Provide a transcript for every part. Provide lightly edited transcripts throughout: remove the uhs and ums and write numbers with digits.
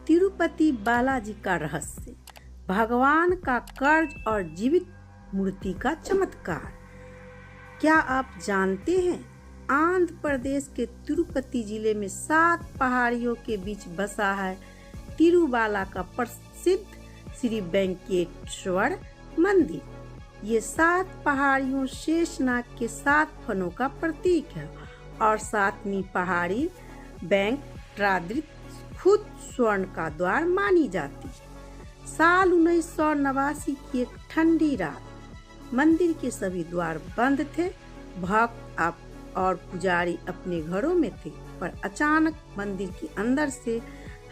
तिरुपति बालाजी का रहस्य, भगवान का कर्ज और जीवित मूर्ति का चमत्कार। क्या आप जानते हैं, आंध्र प्रदेश के तिरुपति जिले में 7 पहाड़ियों के बीच बसा है तिरुबाला का प्रसिद्ध श्री वेंकटेश्वर मंदिर। ये 7 पहाड़ियों शेषनाग के 7 फनों का प्रतीक है और 7वीं पहाड़ी वेंकटाद्रि खुद स्वर्ण का द्वार मानी जाती। साल 1989 की एक ठंडी रात मंदिर के सभी द्वार बंद थे। भक्त और पुजारी अपने घरों में थे, पर अचानक मंदिर के अंदर से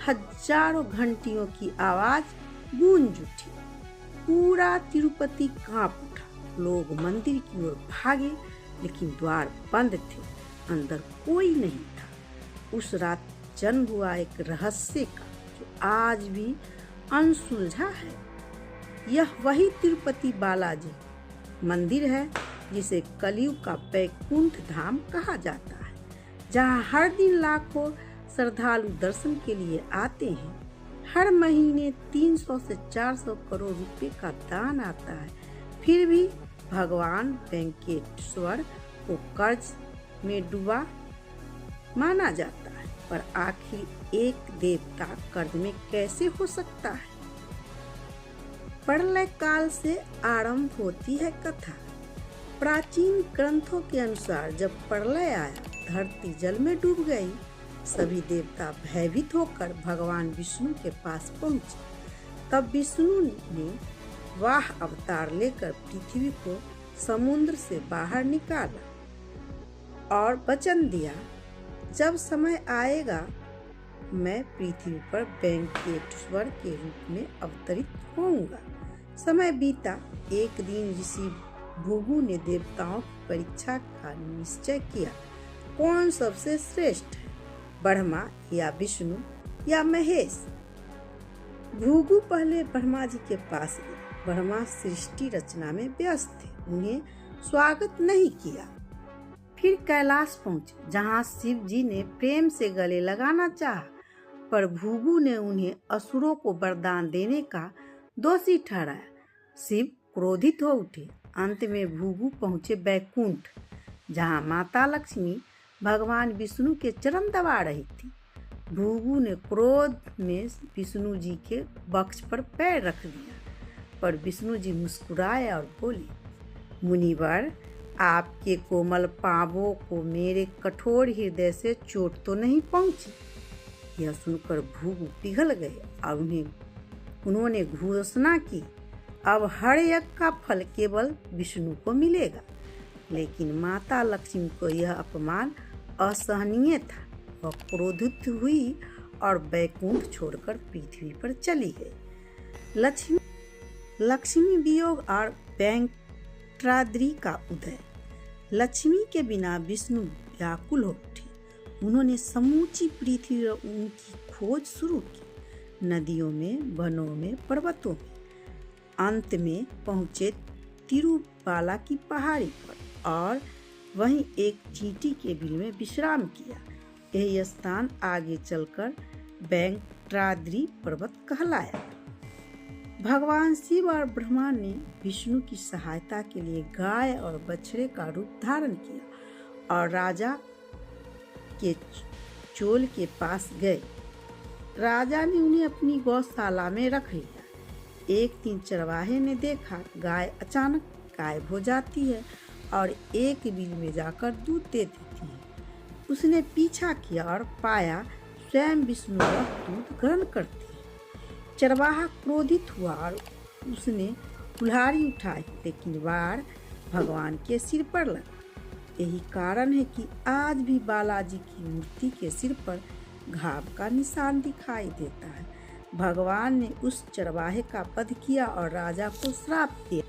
हजारों घंटियों की आवाज गूंज उठी। पूरा तिरुपति कांप उठा। लोग मंदिर की ओर भागे, लेकिन द्वार बंद थे, अंदर कोई नहीं था। उस रात जन्म हुआ एक रहस्य का, जो आज भी अनसुलझा है। यह वही तिरुपति बालाजी मंदिर है जिसे कलयुग का वैकुंठ धाम कहा जाता है, जहां हर दिन लाखों श्रद्धालु दर्शन के लिए आते हैं। हर महीने 300 से 400 करोड़ रुपए का दान आता है, फिर भी भगवान वेंकटेश्वर को कर्ज में डूबा माना जाता है। पर आखिर एक देवता कर्ज में कैसे हो सकता है? प्रलय काल से आरंभ होती है कथा। प्राचीन ग्रंथों के अनुसार जब प्रलय आया, धरती जल में डूब गई। सभी देवता भयभीत होकर भगवान विष्णु के पास पहुंचे। तब विष्णु ने वाह अवतार लेकर पृथ्वी को समुद्र से बाहर निकाला और वचन दिया, जब समय आएगा मैं पृथ्वी पर वेंकटेश्वर के रूप में अवतरित होऊंगा। समय बीता। एक दिन ऋषि भृगु ने देवताओं की परीक्षा का निश्चय किया, कौन सबसे श्रेष्ठ है, ब्रह्मा या विष्णु या महेश। भृगु पहले ब्रह्मा जी के पास गए। ब्रह्मा सृष्टि रचना में व्यस्त थे, उन्हें स्वागत नहीं किया। फिर कैलाश पहुंचे, जहां शिव जी ने प्रेम से गले लगाना चाहा, पर भृगु ने उन्हें असुरों को वरदान देने का दोषी ठहराया। शिव क्रोधित हो उठे। अंत में भृगु पहुंचे बैकुंठ, जहां माता लक्ष्मी भगवान विष्णु के चरण दबा रही थी। भृगु ने क्रोध में विष्णु जी के वक्ष पर पैर रख दिया, पर विष्णु जी मुस्कुराए और बोले, मुनिवर, आपके कोमल पांवों को मेरे कठोर हृदय से चोट तो नहीं पहुंची। यह सुनकर भृगु पिघल गए और उन्होंने घोषणा की, अब हर यज्ञ का फल केवल विष्णु को मिलेगा। लेकिन माता लक्ष्मी को यह अपमान असहनीय था। वह क्रोधित हुई और बैकुंठ छोड़कर पृथ्वी पर चली गई। लक्ष्मी वियोग और वेंकटाद्रि का उदय। लक्ष्मी के बिना विष्णु व्याकुल हो उठे। उन्होंने समूची पृथ्वी और उनकी खोज शुरू की, नदियों में, वनों में, पर्वतों में। अंत में पहुंचे तिरुबाला की पहाड़ी पर और वहीं एक चींटी के बिल में विश्राम किया। यह स्थान आगे चलकर वेंकटाद्रि पर्वत कहलाया। भगवान शिव और ब्रह्मा ने विष्णु की सहायता के लिए गाय और बछड़े का रूप धारण किया और राजा के चोल के पास गए। राजा ने उन्हें अपनी गौशाला में रख लिया। एक दिन चरवाहे ने देखा, गाय अचानक गायब हो जाती है और एक बिल में जाकर दूध दे देती है। उसने पीछा किया और पाया स्वयं विष्णु वह दूध ग्रहण करती है। चरवाहा क्रोधित हुआ और उसने कुल्हाड़ी उठाई, लेकिन वार भगवान के सिर पर लगा। यही कारण है कि आज भी बालाजी की मूर्ति के सिर पर घाव का निशान दिखाई देता है। भगवान ने उस चरवाहे का वध किया और राजा को श्राप दिया।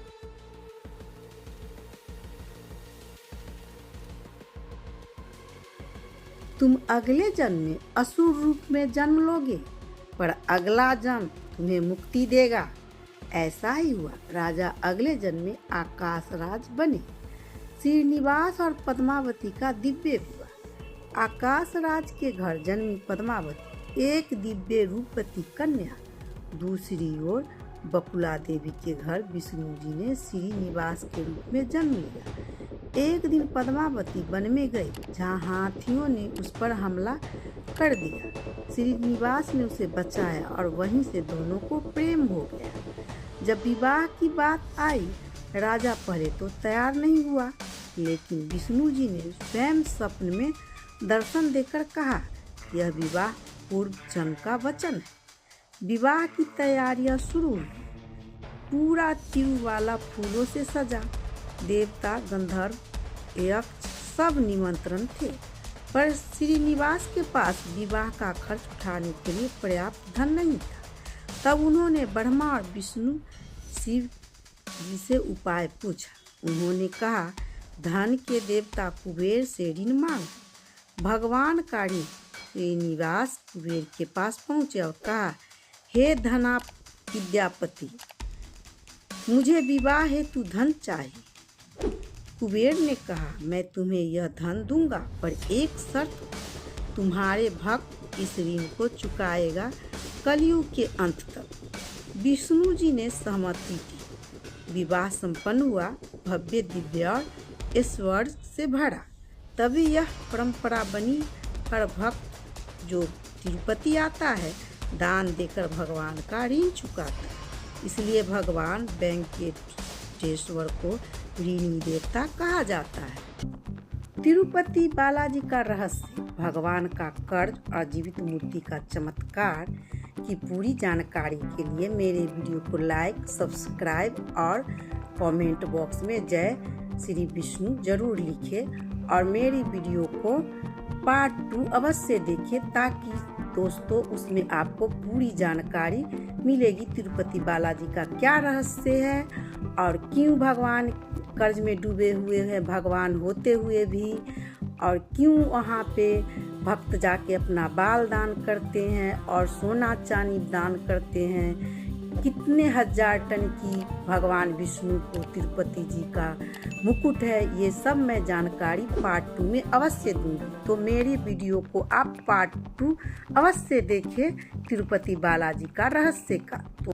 तुम अगले जन्म में असुर रूप में जन्म लोगे, पर अगला जन्म तुम्हें मुक्ति देगा। ऐसा ही हुआ। राजा अगले जन्म में आकाशराज बने। श्रीनिवास और पद्मावती का दिव्य विवाह। आकाशराज के घर जन्मी पद्मावती एक दिव्य रूपवती कन्या। दूसरी ओर बकुला देवी के घर विष्णु जी ने श्रीनिवास के रूप में जन्म लिया। एक दिन पद्मावती वन में गई, जहाँ हाथियों ने उस पर हमला कर दिया। श्रीनिवास ने उसे बचाया और वहीं से दोनों को प्रेम हो गया। जब विवाह की बात आई, राजा पहले तो तैयार नहीं हुआ, लेकिन विष्णु जी ने स्वयं स्वप्न में दर्शन देकर कहा, यह विवाह पूर्व जन्म का वचन है। विवाह की तैयारियां शुरू हुई। पूरा तिरुवाला फूलों से सजा। देवता, गंधर्व, यक्ष सब निमंत्रण थे, पर श्रीनिवास के पास विवाह का खर्च उठाने के लिए पर्याप्त धन नहीं था। तब उन्होंने ब्रह्मा और विष्णु शिव जी से उपाय पूछा। उन्होंने कहा, धन के देवता कुबेर से ऋण मांग। भगवान का ऋण। श्रीनिवास कुबेर के पास पहुंचे और कहा, हे धना विद्यापति, मुझे विवाह हेतु धन चाहिए। कुबेर ने कहा, मैं तुम्हें यह धन दूंगा, पर एक शर्त, तुम्हारे भक्त इस ऋण को चुकाएगा कलयुग के अंत तक। विष्णु जी ने सहमति दी। विवाह संपन्न हुआ, भव्य, दिव्य और ऐश्वर्य से भरा। तभी यह परंपरा बनी, हर भक्त जो तिरुपति आता है, दान देकर भगवान का ऋण चुकाता है। इसलिए भगवान वेंकटेश्वर को ऋणी देवता कहा जाता है। तिरुपति बालाजी का रहस्य, भगवान का कर्ज और जीवित मूर्ति का चमत्कार की पूरी जानकारी के लिए मेरे वीडियो को लाइक, सब्सक्राइब और कमेंट बॉक्स में जय श्री विष्णु जरूर लिखें और मेरी वीडियो को पार्ट 2 अवश्य देखें, ताकि दोस्तों उसमें आपको पूरी जानकारी मिलेगी। तिरुपति बालाजी का क्या रहस्य है और क्यों भगवान कर्ज में डूबे हुए हैं भगवान होते हुए भी, और क्यों वहाँ पे भक्त जाके अपना बाल दान करते हैं और सोना चांदी दान करते हैं। कितने हजार टन की भगवान विष्णु को तिरुपति जी का मुकुट है, ये सब मैं जानकारी पार्ट 2 में अवश्य दूंगी। तो मेरी वीडियो को आप पार्ट 2 अवश्य देखें तिरुपति बालाजी का रहस्य का। तो